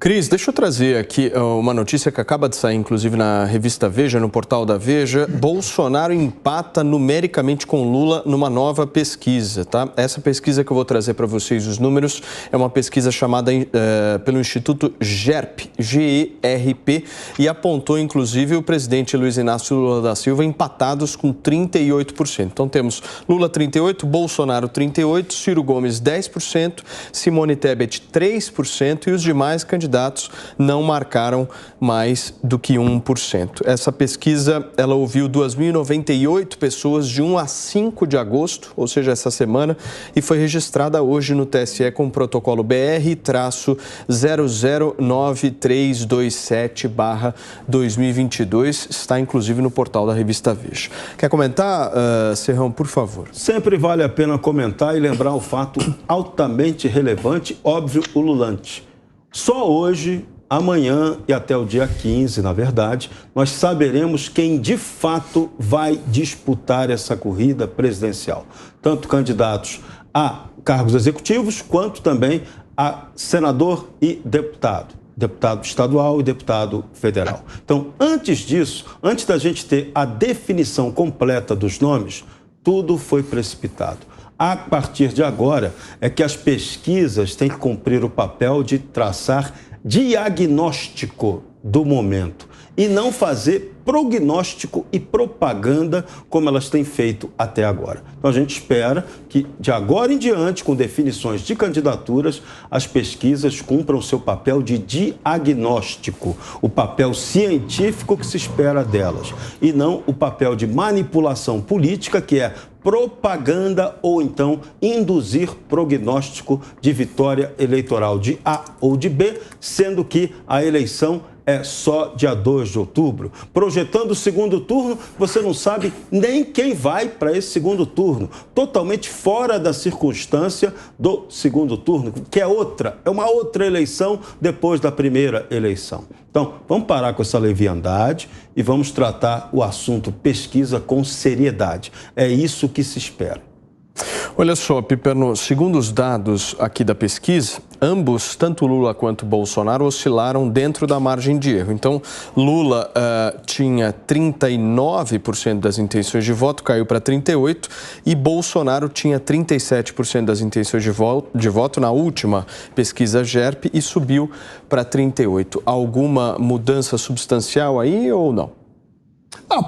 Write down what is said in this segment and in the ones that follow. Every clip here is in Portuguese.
Cris, deixa eu trazer aqui uma notícia que acaba de sair, inclusive, na revista Veja, no portal da Veja. Bolsonaro empata numericamente com Lula numa nova pesquisa, tá? Essa pesquisa que eu vou trazer para vocês, os números, é uma pesquisa chamada pelo Instituto GERP, G-E-R-P, e apontou, inclusive, o presidente Luiz Inácio Lula da Silva empatados com 38%. Então, temos Lula 38%, Bolsonaro 38%, Ciro Gomes 10%, Simone Tebet 3% e os demais candidatos não marcaram mais do que 1%. Essa pesquisa, ela ouviu 2.098 pessoas de 1 a 5 de agosto, ou seja, essa semana, e foi registrada hoje no TSE com o protocolo BR-009327/2022. Está, inclusive, no portal da revista Veja. Quer comentar, Serrão, por favor? Sempre vale a pena comentar e lembrar o fato altamente relevante, óbvio, ululante. Só hoje, amanhã e até o dia 15, na verdade, nós saberemos quem de fato vai disputar essa corrida presidencial. Tanto candidatos a cargos executivos, quanto também a senador e deputado. Deputado estadual e deputado federal. Então, antes disso, antes da gente ter a definição completa dos nomes, tudo foi precipitado. A partir de agora é que as pesquisas têm que cumprir o papel de traçar diagnóstico do momento e não fazer prognóstico e propaganda como elas têm feito até agora. Então a gente espera que de agora em diante, com definições de candidaturas, as pesquisas cumpram o seu papel de diagnóstico, o papel científico que se espera delas, e não o papel de manipulação política, que é propaganda ou então induzir prognóstico de vitória eleitoral de A ou de B, sendo que a eleição é só dia 2 de outubro. Projetando o segundo turno, você não sabe nem quem vai para esse segundo turno. Totalmente fora da circunstância do segundo turno, que é uma outra eleição depois da primeira eleição. Então, vamos parar com essa leviandade e vamos tratar o assunto pesquisa com seriedade. É isso que se espera. Olha só, Piperno, segundo os dados aqui da pesquisa, ambos, tanto Lula quanto Bolsonaro, oscilaram dentro da margem de erro. Então, Lula tinha 39% das intenções de voto, caiu para 38%, e Bolsonaro tinha 37% das intenções de voto na última pesquisa GERP e subiu para 38%. Alguma mudança substancial aí ou não?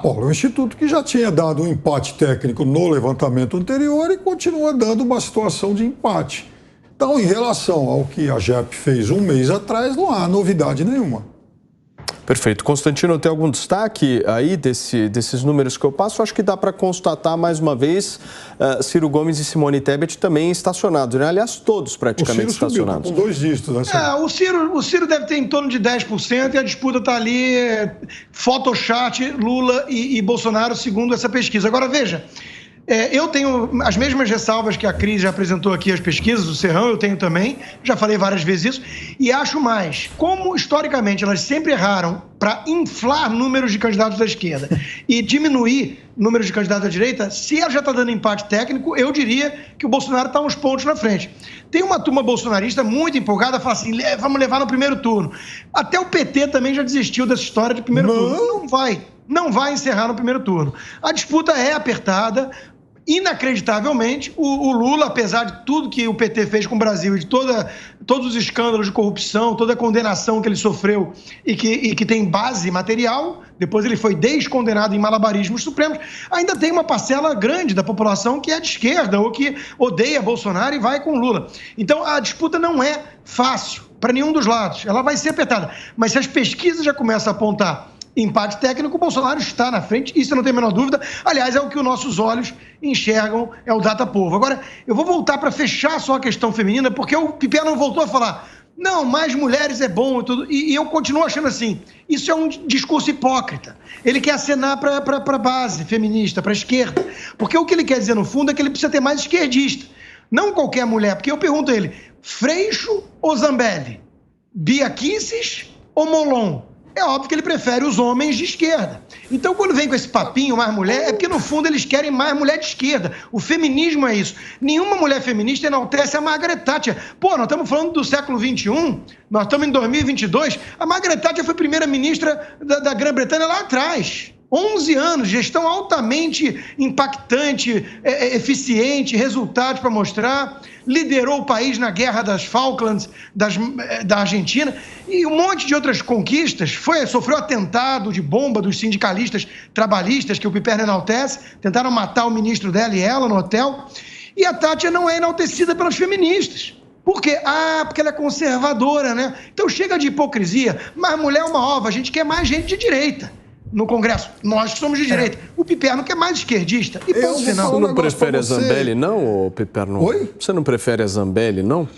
Paulo, o Instituto que já tinha dado um empate técnico no levantamento anterior e continua dando uma situação de empate. Então, em relação ao que a GERP fez um mês atrás, não há novidade nenhuma. Perfeito. Constantino, tem algum destaque aí desses números que eu passo? Acho que dá para constatar mais uma vez Ciro Gomes e Simone Tebet também estacionados, né? Aliás, todos praticamente estacionados. Subiu, com 2 dígitos. Né? O Ciro deve ter em torno de 10% e a disputa está ali, Photochat, Lula e Bolsonaro, segundo essa pesquisa. Agora, veja, eu tenho as mesmas ressalvas que a Cris já apresentou aqui, as pesquisas, o Serrão eu tenho também, já falei várias vezes isso, e acho mais, como historicamente elas sempre erraram para inflar números de candidatos da esquerda e diminuir números de candidatos da direita, se ela já está dando empate técnico, eu diria que o Bolsonaro está uns pontos na frente. Tem uma turma bolsonarista muito empolgada, fala assim, vamos levar no primeiro turno. Até o PT também já desistiu dessa história de primeiro turno. Não vai encerrar no primeiro turno. A disputa é apertada. Inacreditavelmente, o Lula, apesar de tudo que o PT fez com o Brasil e de todos os escândalos de corrupção, toda a condenação que ele sofreu e que tem base material, depois ele foi descondenado em malabarismos supremos, ainda tem uma parcela grande da população que é de esquerda ou que odeia Bolsonaro e vai com Lula. Então, a disputa não é fácil para nenhum dos lados. Ela vai ser apertada. Mas se as pesquisas já começam a apontar empate técnico, o Bolsonaro está na frente, isso eu não tenho a menor dúvida. Aliás, é o que os nossos olhos enxergam, é o Datapovo. Agora, eu vou voltar para fechar só a questão feminina, porque o Piperno voltou a falar, não, mais mulheres é bom e tudo, e eu continuo achando assim, isso é um discurso hipócrita. Ele quer acenar para a base feminista, para a esquerda, porque o que ele quer dizer no fundo é que ele precisa ter mais esquerdista, não qualquer mulher, porque eu pergunto a ele, Freixo ou Zambelli? Bia Kicis ou Molon? é óbvio que ele prefere os homens de esquerda. Então, quando vem com esse papinho mais mulher, é porque, no fundo, eles querem mais mulher de esquerda. O feminismo é isso. Nenhuma mulher feminista enaltece a Margaret Thatcher. Pô, nós estamos falando do século XXI, nós estamos em 2022. A Margaret Thatcher foi primeira-ministra da Grã-Bretanha lá atrás. 11 anos, gestão altamente impactante, eficiente, resultados para mostrar, liderou o país na guerra das Falklands, da Argentina, e um monte de outras conquistas, sofreu atentado de bomba dos sindicalistas trabalhistas, que o Piperno enaltece, tentaram matar o ministro dela e ela no hotel, e a Thatcher não é enaltecida pelos feministas. Por quê? Porque ela é conservadora, né? Então chega de hipocrisia, mas mulher é uma ova, a gente quer mais gente de direita no Congresso. Nós que somos de direita. O Piperno que é mais esquerdista. E ponto final. Você não prefere a Zambelli, não, Piperno? Oi? Você não prefere a Zambelli, não?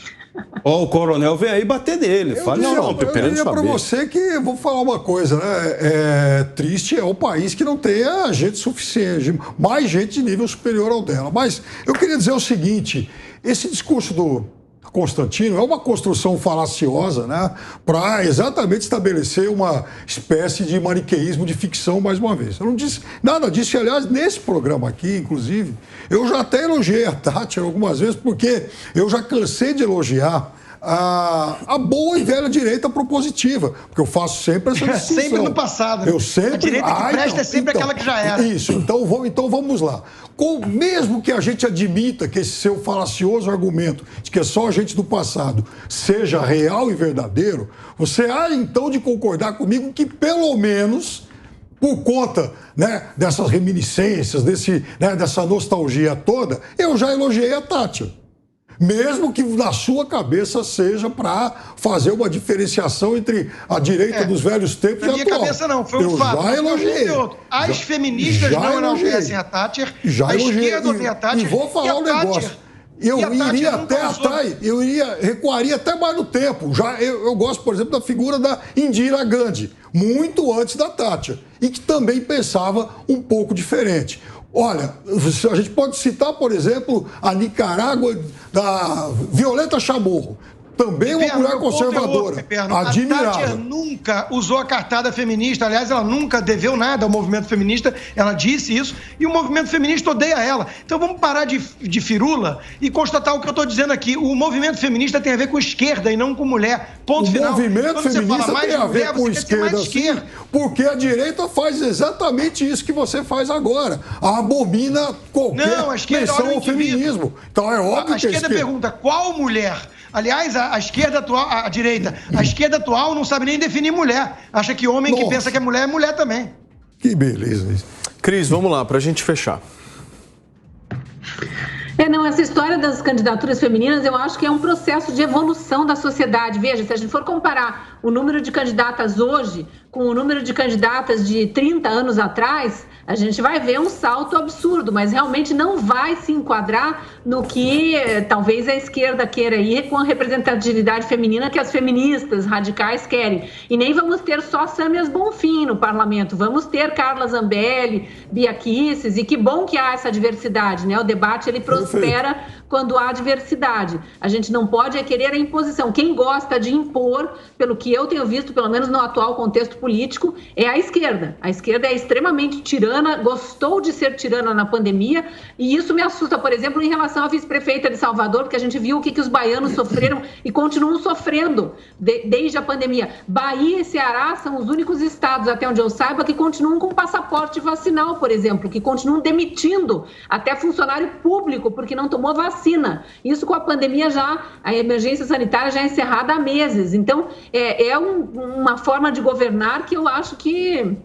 Ó, o coronel vem aí bater nele. Eu diria para você que, vou falar uma coisa, né? Triste é o país que não tenha gente suficiente, mais gente de nível superior ao dela. Mas eu queria dizer o seguinte, esse discurso do Constantino é uma construção falaciosa, né, para exatamente estabelecer uma espécie de maniqueísmo de ficção mais uma vez. Eu não disse nada disso, e, aliás, nesse programa aqui, inclusive, eu já até elogiei a Thatcher algumas vezes, porque eu já cansei de elogiar a boa e velha direita propositiva, porque eu faço sempre essa discussão. Sempre no passado. Eu sempre... A direita que presta é sempre aquela que já era. Isso, então vamos lá. Mesmo que a gente admita que esse seu falacioso argumento de que é só a gente do passado seja real e verdadeiro, você há então de concordar comigo que pelo menos, por conta, né, dessas reminiscências, dessa nostalgia toda, eu já elogiei a Thatcher. Mesmo que na sua cabeça seja para fazer uma diferenciação entre a direita dos velhos tempos e a atual. Na minha cabeça não, foi um fato. Já elogiei. As feministas não enaltecem a Thatcher, a esquerda odeia a Thatcher. E vou falar um negócio. Eu recuaria até mais no tempo. Eu gosto, por exemplo, da figura da Indira Gandhi, muito antes da Thatcher, e que também pensava um pouco diferente. Olha, a gente pode citar, por exemplo, a Nicarágua da Violeta Chamorro. Também uma mulher conservadora, admirável. A Thatcher nunca usou a cartada feminista, aliás, ela nunca deveu nada ao movimento feminista, ela disse isso, e o movimento feminista odeia ela. Então vamos parar de firula e constatar o que eu estou dizendo aqui. O movimento feminista tem a ver com esquerda e não com mulher. Ponto final. O movimento feminista tem a ver com esquerda, sim, porque a direita faz exatamente isso que você faz agora. Abomina qualquer menção ao feminismo. Então é óbvio que a esquerda pergunta qual mulher. Aliás, a esquerda atual, a direita, a esquerda atual não sabe nem definir mulher. Acha que homem que pensa que é mulher também. Que beleza isso. Cris, vamos lá, para a gente fechar. Essa história das candidaturas femininas, eu acho que é um processo de evolução da sociedade. Veja, se a gente for comparar o número de candidatas hoje com o número de candidatas de 30 anos atrás, a gente vai ver um salto absurdo, mas realmente não vai se enquadrar no que talvez a esquerda queira ir com a representatividade feminina que as feministas radicais querem. E nem vamos ter só Sâmias Bonfim no parlamento, vamos ter Carla Zambelli, Bia Kicis, e que bom que há essa diversidade, né? O debate, ele prospera quando há diversidade. A gente não pode querer a imposição. Quem gosta de impor, pelo que eu tenho visto, pelo menos no atual contexto político, é a esquerda. A esquerda é extremamente tirana, gostou de ser tirana na pandemia, e isso me assusta, por exemplo, em relação à vice-prefeita de Salvador, porque a gente viu o que os baianos sofreram e continuam sofrendo desde a pandemia. Bahia e Ceará são os únicos estados, até onde eu saiba, que continuam com passaporte vacinal, por exemplo, que continuam demitindo até funcionário público porque não tomou vacina. Isso com a pandemia a emergência sanitária já encerrada há meses. Então, uma forma de governar que eu acho que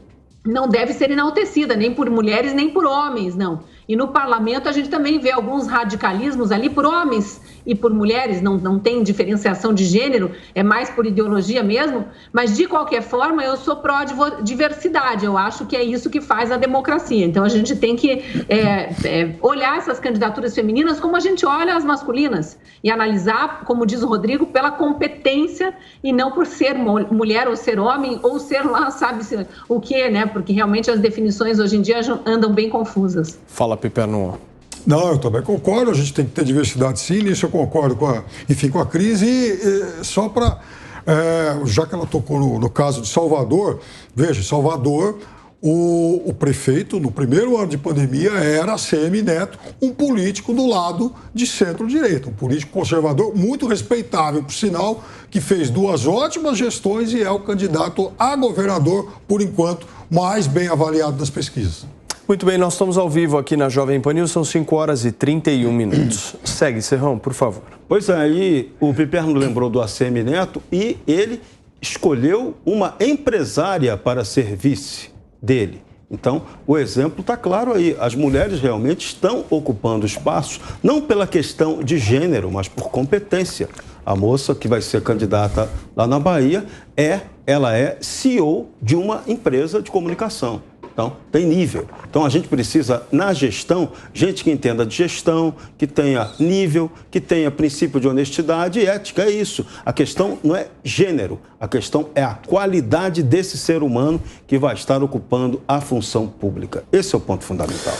não deve ser enaltecida, nem por mulheres, nem por homens, não. E no parlamento a gente também vê alguns radicalismos ali por homens e por mulheres, não tem diferenciação de gênero, é mais por ideologia mesmo, mas de qualquer forma eu sou pró-diversidade, eu acho que é isso que faz a democracia. Então a gente tem que olhar essas candidaturas femininas como a gente olha as masculinas e analisar, como diz o Rodrigo, pela competência e não por ser mulher ou ser homem ou ser lá, sabe-se o quê, né? Porque realmente as definições hoje em dia andam bem confusas. Fala, Piperno. Não, eu também concordo, a gente tem que ter diversidade sim, nisso eu concordo com a crise, só para Já que ela tocou no caso de Salvador, veja, Salvador, o prefeito, no primeiro ano de pandemia, era ACM Neto, um político do lado de centro-direita, um político conservador, muito respeitável, por sinal, que fez 2 ótimas gestões e é o candidato a governador, por enquanto, mais bem avaliado das pesquisas. Muito bem, nós estamos ao vivo aqui na Jovem Pan News, são 5h31. Segue, Serrão, por favor. Pois é, aí o Piperno lembrou do ACM Neto e ele escolheu uma empresária para ser vice dele. Então, o exemplo está claro aí. As mulheres realmente estão ocupando espaços, não pela questão de gênero, mas por competência. A moça que vai ser candidata lá na Bahia, ela é CEO de uma empresa de comunicação. Então, tem nível. Então, a gente precisa, na gestão, gente que entenda de gestão, que tenha nível, que tenha princípio de honestidade e ética. É isso. A questão não é gênero. A questão é a qualidade desse ser humano que vai estar ocupando a função pública. Esse é o ponto fundamental.